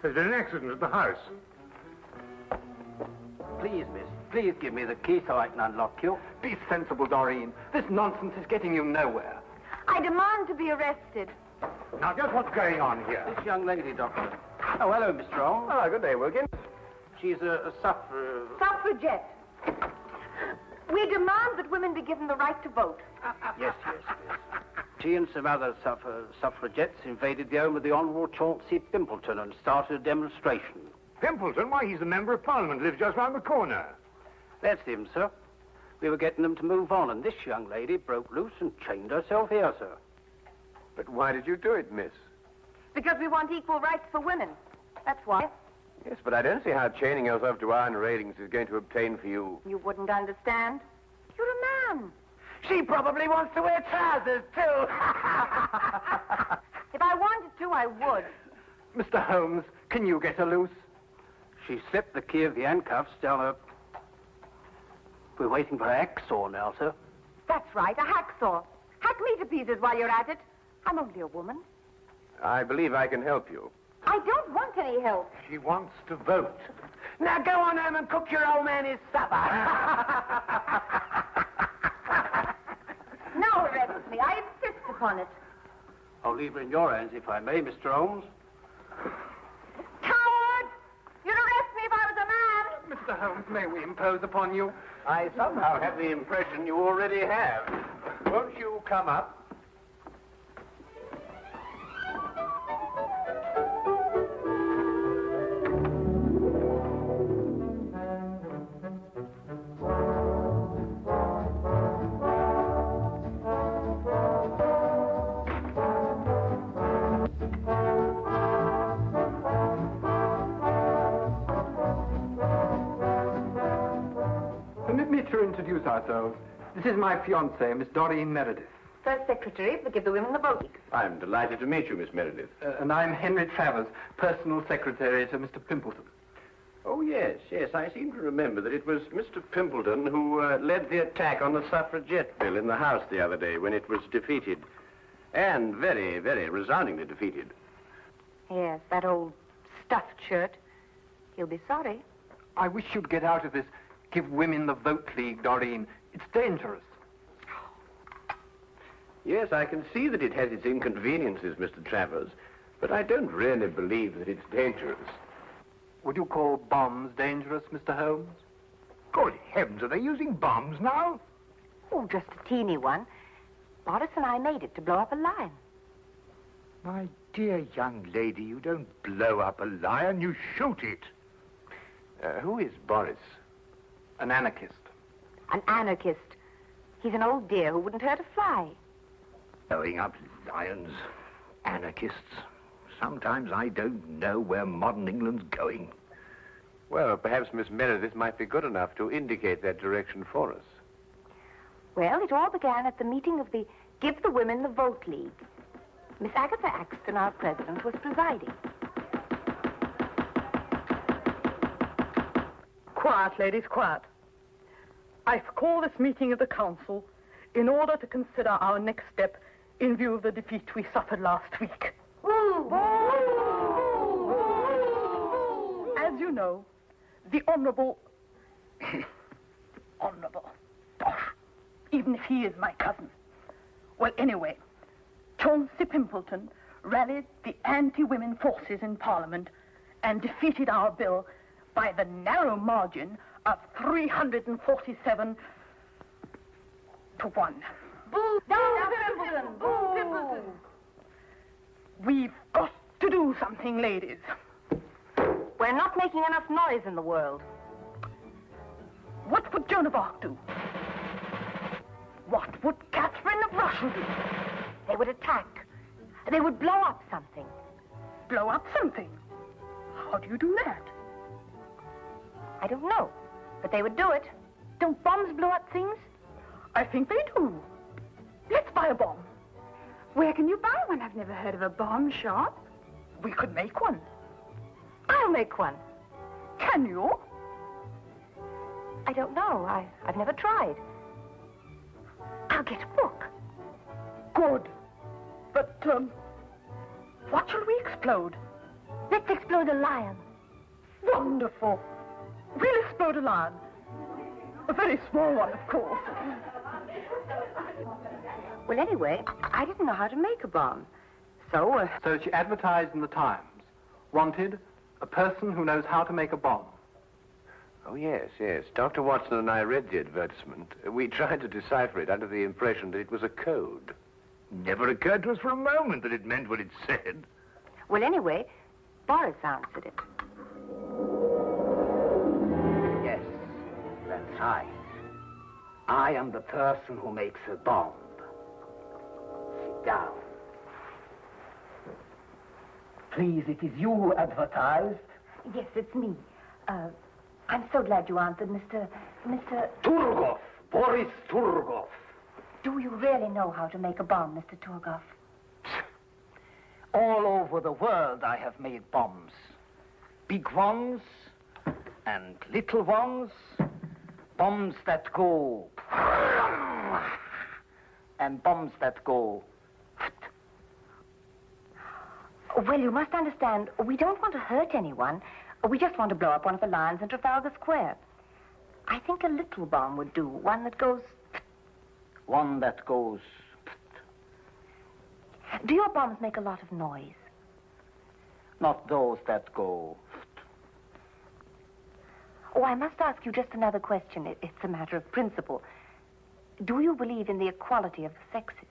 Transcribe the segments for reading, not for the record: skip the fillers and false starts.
There's been an accident at the house. Please, miss, please give me the key so I can unlock you. Be sensible, Doreen. This nonsense is getting you nowhere. I demand to be arrested. Now, just what's going on here? This young lady, Doctor. Oh, hello, Mr. Holmes. Ah, good day, Wilkins. She's a Suffragette. We demand that women be given the right to vote. Yes. She and some other suffragettes invaded the home of the Honourable Chauncey Pimpleton and started a demonstration. Pimpleton? Why, he's the Member of Parliament, lives just round the corner. That's him, sir. We were getting them to move on, and this young lady broke loose and chained herself here, sir. But why did you do it, miss? Because we want equal rights for women. That's why. Yes, but I don't see how chaining yourself to iron railings is going to obtain for you. You wouldn't understand. You're a man. She probably wants to wear trousers, too. If I wanted to, I would. Mr. Holmes, can you get her loose? She slipped the key of the handcuffs down her... We're waiting for a hacksaw now, sir. That's right, a hacksaw. Hack me to pieces while you're at it. I'm only a woman. I believe I can help you. I don't want any help. She wants to vote. Now go on home and cook your old man his supper. Now arrest me. I insist upon it. I'll leave her in your hands, if I may, Mr. Holmes. Coward! You'd arrest me if I was a man. Mr. Holmes, may we impose upon you? I somehow have the impression you already have. Won't you come up? Permit me to introduce ourselves. This is my fiancée, Miss Doreen Meredith. First secretary to give the women the vote. I'm delighted to meet you, Miss Meredith. And I'm Henry Travers, personal secretary to Mr. Pimpleton. Oh, yes. I seem to remember that it was Mr. Pimpleton who led the attack on the Suffragette bill in the House the other day when it was defeated. And very, very resoundingly defeated. Yes, that old stuffed shirt. He'll be sorry. I wish you'd get out of this Give Women the Vote League, Doreen. It's dangerous. Yes, I can see that it has its inconveniences, Mr. Travers, but I don't really believe that it's dangerous. Would you call bombs dangerous, Mr. Holmes? Good heavens, are they using bombs now? Oh, just a teeny one. Boris and I made it to blow up a lion. My dear young lady, you don't blow up a lion, you shoot it. Who is Boris? An anarchist. An anarchist. He's an old dear who wouldn't hurt a fly. Blowing up lions, anarchists. Sometimes I don't know where modern England's going. Well, perhaps Miss Meredith might be good enough to indicate that direction for us. Well, it all began at the meeting of the Give the Women the Vote League. Miss Agatha Axton, our president, was presiding. Quiet, ladies, quiet. I've called this meeting of the council in order to consider our next step in view of the defeat we suffered last week. As you know, the Honourable... Honourable... Bosh. Even if he is my cousin. Well, anyway, Chauncey Pimpleton rallied the anti-women forces in Parliament and defeated our bill by the narrow margin of 347 to 1. Boo! Pimpleton! Boo! Pimpleton! We've got to do something, ladies. We're not making enough noise in the world. What would Joan of Arc do? What would Catherine of Russia do? They would attack. They would blow up something. Blow up something? How do you do that? I don't know, but they would do it. Don't bombs blow up things? I think they do. Let's buy a bomb. Where can you buy one? I've never heard of a bomb shop. We could make one. I'll make one. Can you? I don't know. I've never tried. I'll get a book. Good. But, what shall we explode? Let's explode a lion. Wonderful. We'll explode a lion. A very small one, of course. Well, anyway, I didn't know how to make a bomb. So, So she advertised in the Times. Wanted, a person who knows how to make a bomb. Oh, yes, yes. Dr. Watson and I read the advertisement. We tried to decipher it under the impression that it was a code. Never occurred to us for a moment that it meant what it said. well, anyway, Boris answered it. Yes, that's right. I am the person who makes a bomb. Sit down. Please, it is you who advertised. Yes, it's me. I'm so glad you answered, Mr. Turgov, Boris Turgov. Do you really know how to make a bomb, Mr. Turgov? All over the world I have made bombs. Big ones and little ones. Bombs that go... and bombs that go... Well, you must understand, we don't want to hurt anyone. We just want to blow up one of the lions in Trafalgar Square. I think a little bomb would do, one that goes... One that goes... Do your bombs make a lot of noise? Not those that go... Oh, I must ask you just another question. It's a matter of principle. Do you believe in the equality of the sexes?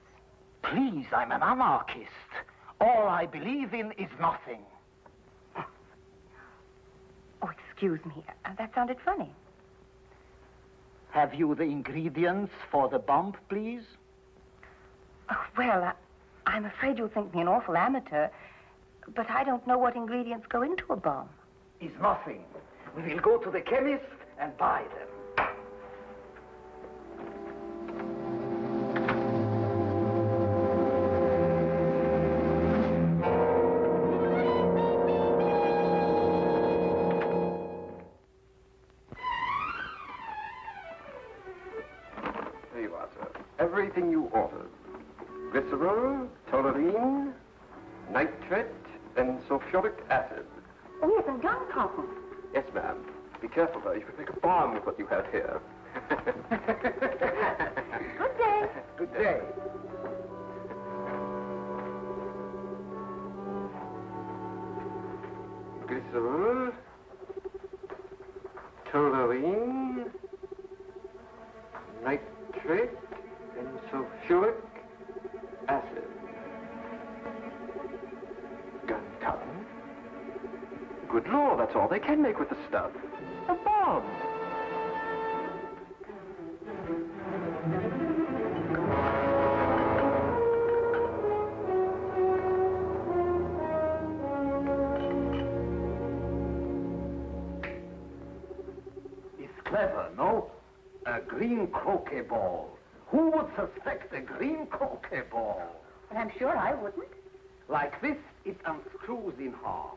Please, I'm an anarchist. All I believe in is nothing. Oh, excuse me. That sounded funny. Have you the ingredients for the bomb, please? Oh, well, I'm afraid you'll think me an awful amateur, but I don't know what ingredients go into a bomb. Is nothing. We will go to the chemist and buy them. There you are, sir. Everything you ordered. Glycerol, toluene, nitrate, and sulfuric acid. Oh, yes, and gunpowder. Yes, ma'am. Be careful, though. You could make a bomb with what you have here. Good day. Good day. Glycerol, toluene, nitrate, and sulfuric acid. Gunpowder. Good Lord, that's all they can make with the stuff. A bomb. It's clever, no? A green croquet ball. Who would suspect a green croquet ball? Well, I'm sure I wouldn't. Like this, it unscrews in half.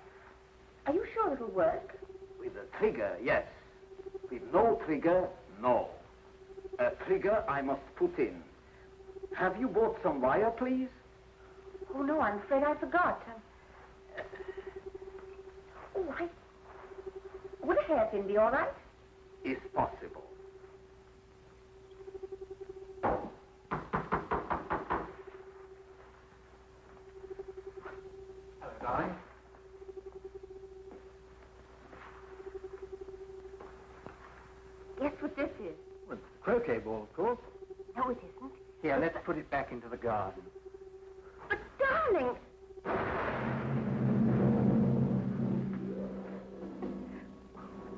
Are you sure it'll work? With a trigger, yes. With no trigger, no. A trigger I must put in. Have you bought some wire, please? Oh, no, I'm afraid I forgot. Would a hairpin be all right? Is possible. Hello, darling. Guess what this is? Well, croquet ball, of course. No, it isn't. Here, let's put it back into the garden. But, darling...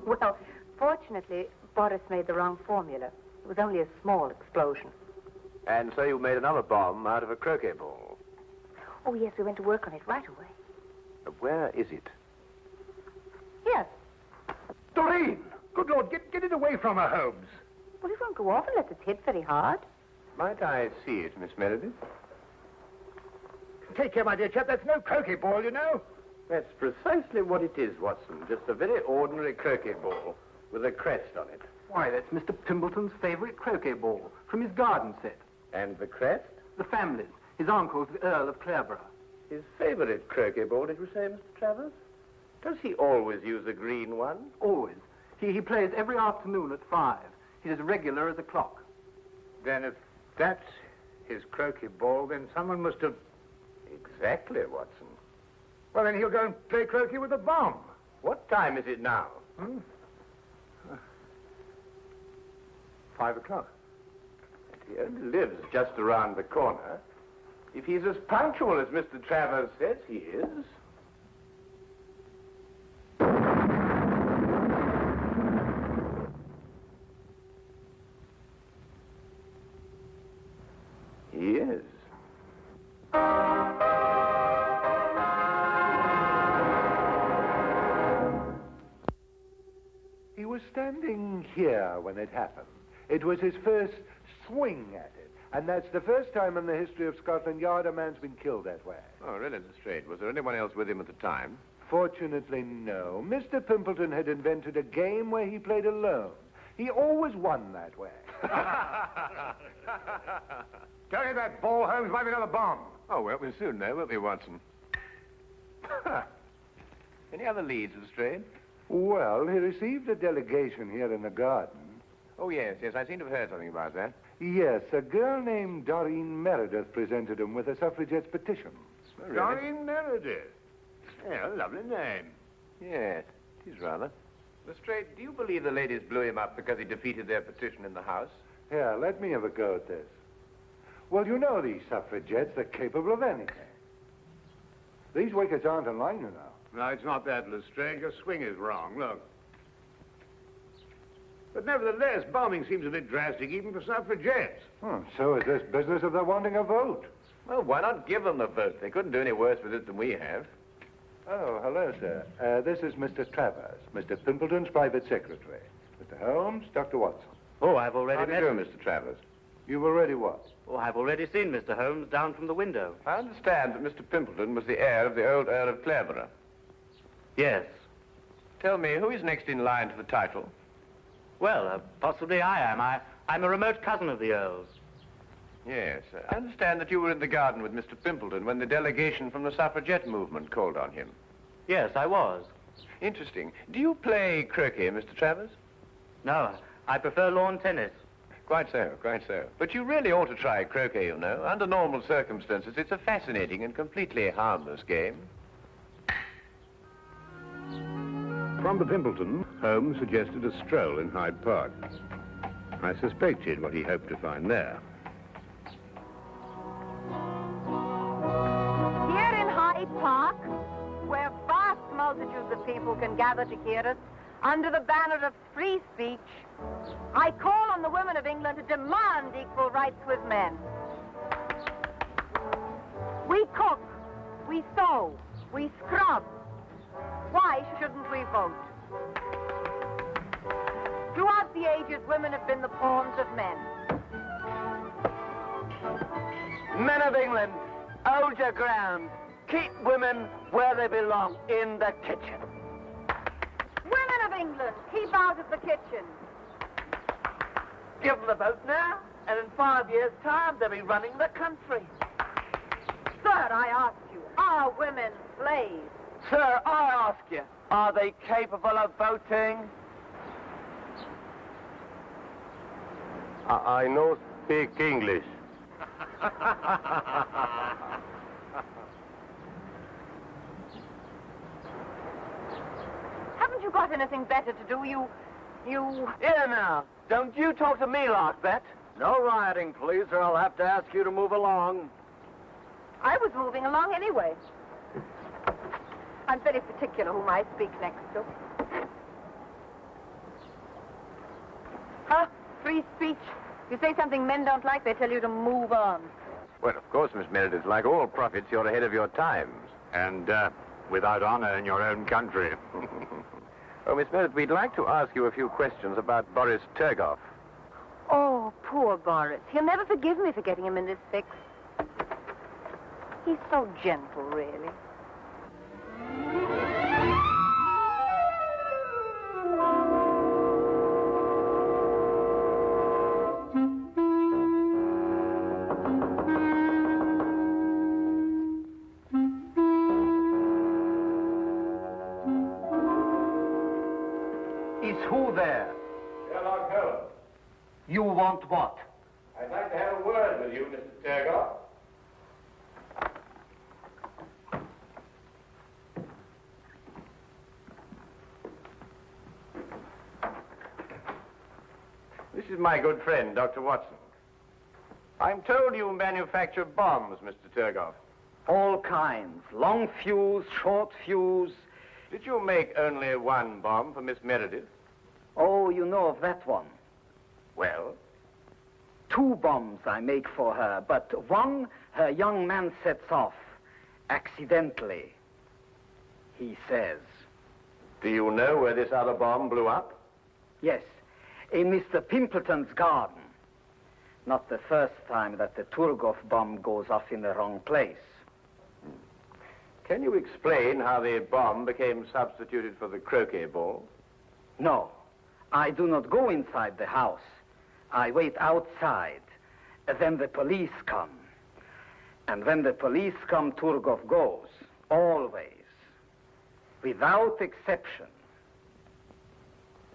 Well, fortunately, Boris made the wrong formula. It was only a small explosion. And so you made another bomb out of a croquet ball. Oh, yes, we went to work on it right away. Where is it? Here. Doreen! Good Lord, get it away from her, Holmes. Well, it won't go off unless it's hit very hard. Might I see it, Miss Meredith? Take care, my dear chap. That's no croquet ball, you know. That's precisely what it is, Watson. Just a very ordinary croquet ball with a crest on it. Why, that's Mr. Pimbleton's favorite croquet ball from his garden set. And the crest? The family's. His uncle's the Earl of Clareborough. His favorite croquet ball, did you say, Mr. Travers? Does he always use a green one? Always. He plays every afternoon at 5. He's as regular as a clock. Then if that's his croquet ball, then someone must have... Exactly, Watson. Well, then he'll go and play croquet with a bomb. What time is it now? 5 o'clock. He only lives just around the corner. If he's as punctual as Mr. Travers says he is... He is. He was standing here when it happened. It was his first swing at it. And that's the first time in the history of Scotland Yard a man's been killed that way. Oh, really, Lestrade? Was there anyone else with him at the time? Fortunately, no. Mr. Pimpleton had invented a game where he played alone. He always won that way. Tell you that ball, Holmes, might be another bomb. Oh, well, we'll soon know, won't we, Watson? Any other leads, Lestrade? Well, he received a delegation here in the garden. Oh, yes, I seem to have heard something about that. Yes, a girl named Doreen Meredith presented him with a suffragette's petition. Oh, really? Doreen Meredith. Yeah, lovely name. Yes, it is rather. Lestrade, do you believe the ladies blew him up because he defeated their petition in the House? Here, let me have a go at this. Well, you know these suffragettes, they're capable of anything. These wickets aren't in line, you know. No, it's not that, Lestrade. Your swing is wrong. Look. But nevertheless, bombing seems a bit drastic even for suffragettes. So is this business of their wanting a vote. Well, why not give them the vote? They couldn't do any worse with it than we have. Oh, hello, sir. This is Mr. Travers, Mr. Pimpleton's private secretary. Mr. Holmes, Dr. Watson. Oh, I've already How do you met do, him. Mr. Travers? You've already what? Oh, I've already seen Mr. Holmes down from the window. I understand that Mr. Pimpleton was the heir of the old Earl of Clareborough. Yes. Tell me, who is next in line to the title? Well, possibly I am. I'm a remote cousin of the Earl's. Yes. I understand that you were in the garden with Mr. Pimpleton when the delegation from the suffragette movement called on him. Yes, I was. Interesting. Do you play croquet, Mr. Travers? No, I prefer lawn tennis. Quite so, quite so. But you really ought to try croquet, you know. Under normal circumstances, it's a fascinating and completely harmless game. From the Pimpleton, Holmes suggested a stroll in Hyde Park. I suspected what he hoped to find there. Here in Hyde Park, where vast multitudes of people can gather to hear us, under the banner of free speech, I call on the women of England to demand equal rights with men. We cook, we sew, we scrub. Why shouldn't we vote? Throughout the ages, women have been the pawns of men. Men of England, hold your ground. Keep women where they belong, in the kitchen. Women of England, keep out of the kitchen. Give them the vote now, and in 5 years' time, they'll be running the country. Sir, I ask you, are women slaves? Sir, I ask you, are they capable of voting? I no speak English. Haven't you got anything better to do? You... Here now, don't you talk to me like that. No rioting, please, or I'll have to ask you to move along. I was moving along anyway. I'm very particular whom I speak next to. Huh? Free speech. You say something men don't like, they tell you to move on. Well, of course, Miss Meredith, like all prophets, you're ahead of your times. And without honor in your own country. Oh, Miss Meredith, we'd like to ask you a few questions about Boris Turgoff. Oh, poor Boris. He'll never forgive me for getting him in this fix. He's so gentle, really. Is who there? Sherlock Holmes. You want what? I'd like to have a word with you, Mr. Turgoff. This is my good friend, Dr. Watson. I'm told you manufacture bombs, Mr. Turgoff. All kinds. Long fuse, short fuse. Did you make only one bomb for Miss Meredith? Oh, you know of that one. Well? 2 bombs I make for her, but one her young man sets off. Accidentally. He says. Do you know where this other bomb blew up? Yes, in Mr. Pimpleton's garden. Not the first time that the Turgoff bomb goes off in the wrong place. Can you explain how the bomb became substituted for the croquet ball? No, I do not go inside the house. I wait outside. Then the police come. And when the police come, Turgoff goes. Always. Without exception.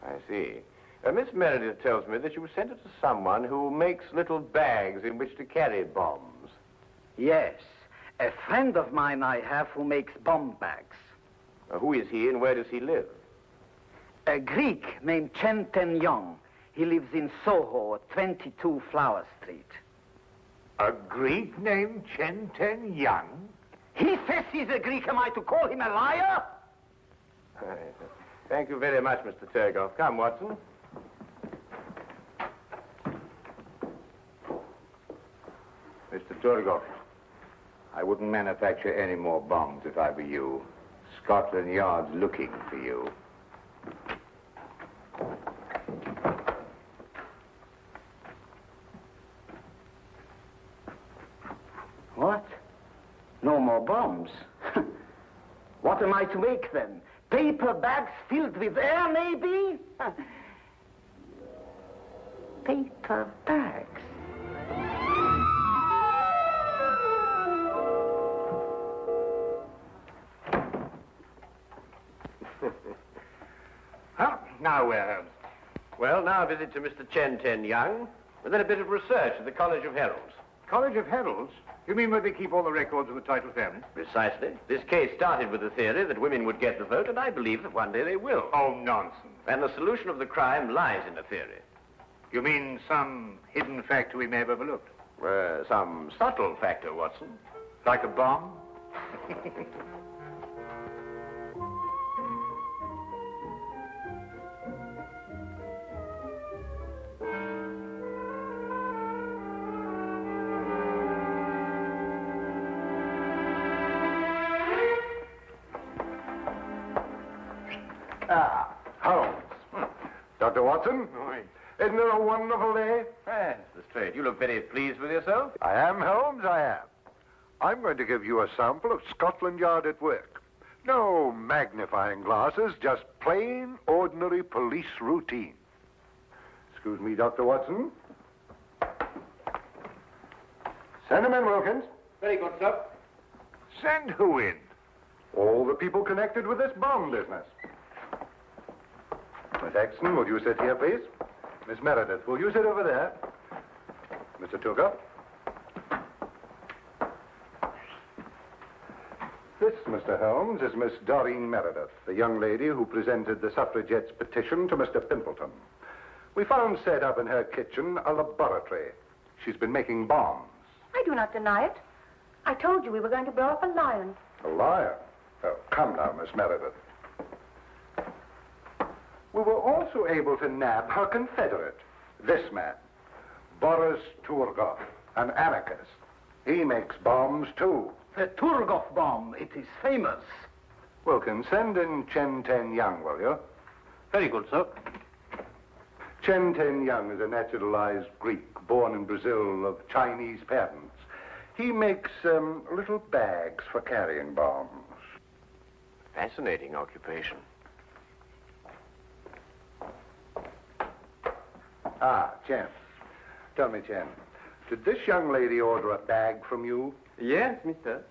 I see. Miss Meredith tells me that you sent it to someone who makes little bags in which to carry bombs. Yes. A friend of mine I have who makes bomb bags. Who is he and where does he live? A Greek named Chen Ten Yong. He lives in Soho at 22 Flower Street. A Greek named Chen Ten Young? He says he's a Greek. Am I to call him a liar? Thank you very much, Mr. Turgoff. Come, Watson. Mr. Turgoff, I wouldn't manufacture any more bombs if I were you. Scotland Yard's looking for you. What? No more bombs? What am I to make then? Paper bags filled with air, maybe? Paper bags. Now where, Holmes? Well, now a visit to Mr. Chen Ten Young, and then a bit of research at the College of Heralds. College of Heralds? You mean where they keep all the records of the title family? Precisely. This case started with the theory that women would get the vote, and I believe that one day they will. Oh, nonsense. And the solution of the crime lies in the theory. You mean some hidden factor we may have overlooked? Some subtle factor, Watson. Like a bomb? Holmes. Dr. Watson? Isn't it a wonderful day? Yes, that's straight. You look very pleased with yourself. I am, Holmes, I am. I'm going to give you a sample of Scotland Yard at work. No magnifying glasses, just plain, ordinary police routine. Excuse me, Dr. Watson. Send him in, Wilkins. Very good, sir. Send who in? All the people connected with this bomb business. Miss Exton, will you sit here, please? Miss Meredith, will you sit over there? Mr. Turgoff? This, Mr. Holmes, is Miss Doreen Meredith, the young lady who presented the Suffragette's petition to Mr. Pimpleton. We found set up in her kitchen a laboratory. She's been making bombs. I do not deny it. I told you we were going to blow up a lion. A liar? Oh, come now, Miss Meredith. We were also able to nab her confederate, this man, Boris Turgoff, an anarchist. He makes bombs, too. The Turgoff bomb, it is famous. Wilkins, send in Chen Ten Young, will you? Very good, sir. Chen Ten Young is a naturalized Greek, born in Brazil of Chinese parents. He makes little bags for carrying bombs. Fascinating occupation. Ah, Chen. Tell me, Chen, did this young lady order a bag from you? Yes, mister.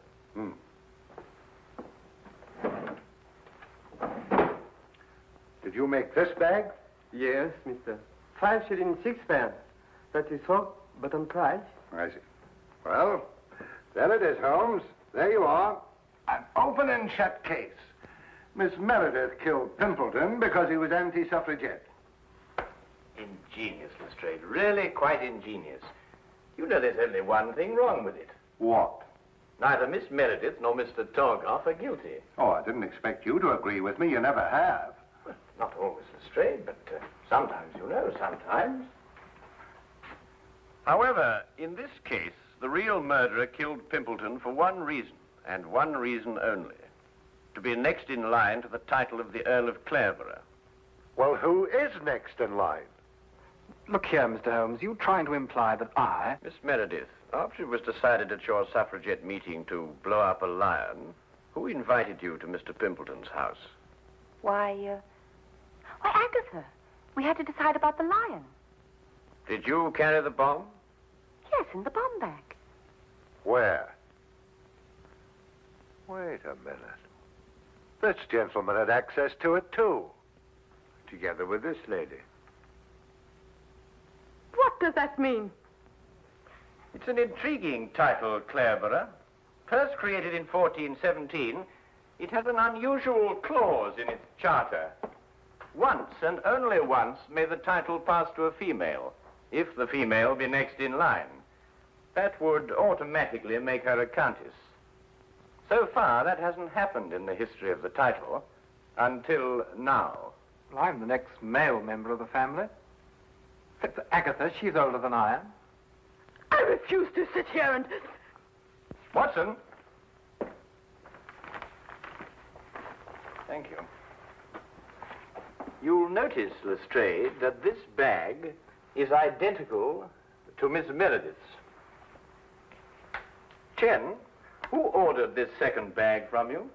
Did you make make this bag? Yes, mister. 5 shillings 6 pence. That is all, but on price. I see. Well, there it is, Holmes. There you are. An open and shut case. Miss Meredith killed Pimpleton because he was anti-suffragette. Ingenious, Lestrade. Really quite ingenious. You know there's only one thing wrong with it. What? Neither Miss Meredith nor Mr. Torgoff are guilty. Oh, I didn't expect you to agree with me. You never have. Well, not always, Lestrade, but sometimes, you know, sometimes. However, in this case, the real murderer killed Pimpleton for one reason, and one reason only. To be next in line to the title of the Earl of Clareborough. Well, who is next in line? Look here, Mr. Holmes, you trying to imply that I... Miss Meredith, after it was decided at your suffragette meeting to blow up a lion, who invited you to Mr. Pimpleton's house? Why, Agatha. We had to decide about the lion. Did you carry the bomb? Yes, in the bomb bag. Where? Wait a minute. This gentleman had access to it, too. Together with this lady. What does that mean? It's an intriguing title, Clareborough. First created in 1417, it has an unusual clause in its charter. Once, and only once, may the title pass to a female, if the female be next in line. That would automatically make her a countess. So far, that hasn't happened in the history of the title, until now. Well, I'm the next male member of the family. Except for Agatha, she's older than I am. I refuse to sit here and... Watson! Thank you. You'll notice, Lestrade, that this bag is identical to Miss Meredith's. Chen, who ordered this second bag from you?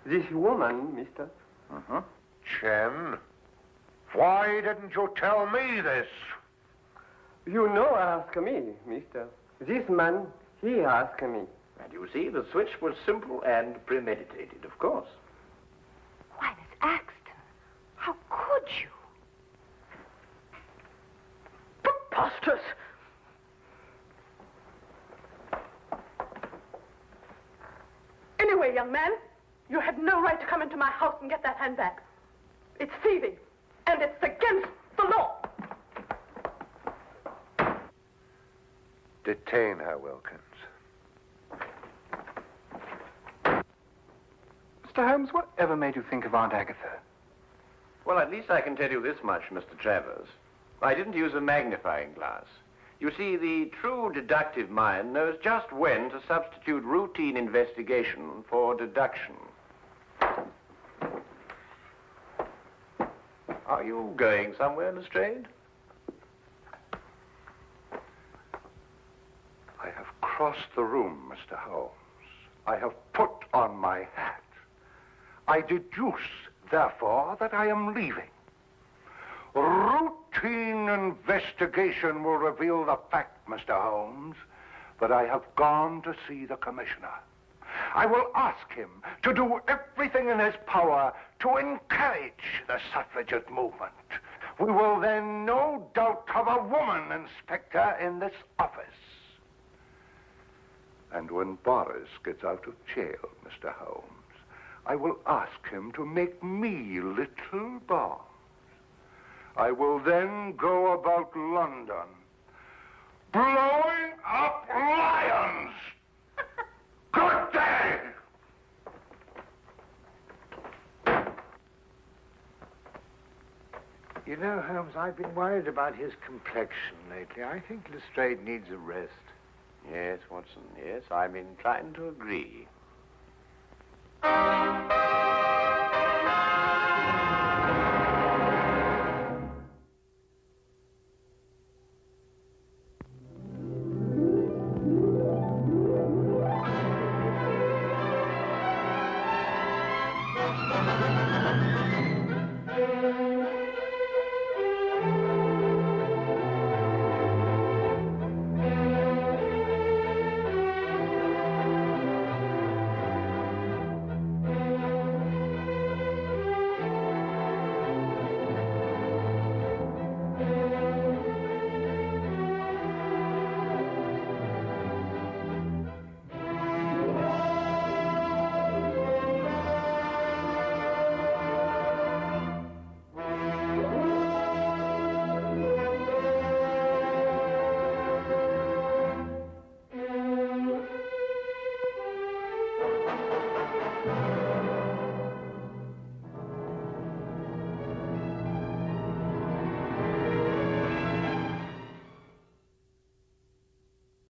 This woman, mister. Uh-huh. Chen, why didn't you tell me this? You know ask me, mister. This man, he asked me. And you see, the switch was simple and premeditated, of course. Why, Miss Axton, how could you? Preposterous! Anyway, young man, you had no right to come into my house and get that handbag. It's thieving, and it's against the law. Detain her, Wilkins. Mr. Holmes, whatever made you think of Aunt Agatha? Well, at least I can tell you this much, Mr. Travers. I didn't use a magnifying glass. You see, the true deductive mind knows just when to substitute routine investigation for deduction. Are you going somewhere, Lestrade? I have crossed the room, Mr. Holmes. I have put on my hat. I deduce, therefore, that I am leaving. Routine investigation will reveal the fact, Mr. Holmes, that I have gone to see the commissioner. I will ask him to do everything in his power to encourage the suffragette movement. We will then no doubt have a woman inspector in this office. And when Boris gets out of jail, Mr. Holmes, I will ask him to make me little bombs. I will then go about London, blowing up lions. Good day! You know, Holmes, I've been worried about his complexion lately. I think Lestrade needs a rest. Yes, Watson, yes, I'm inclined to agree.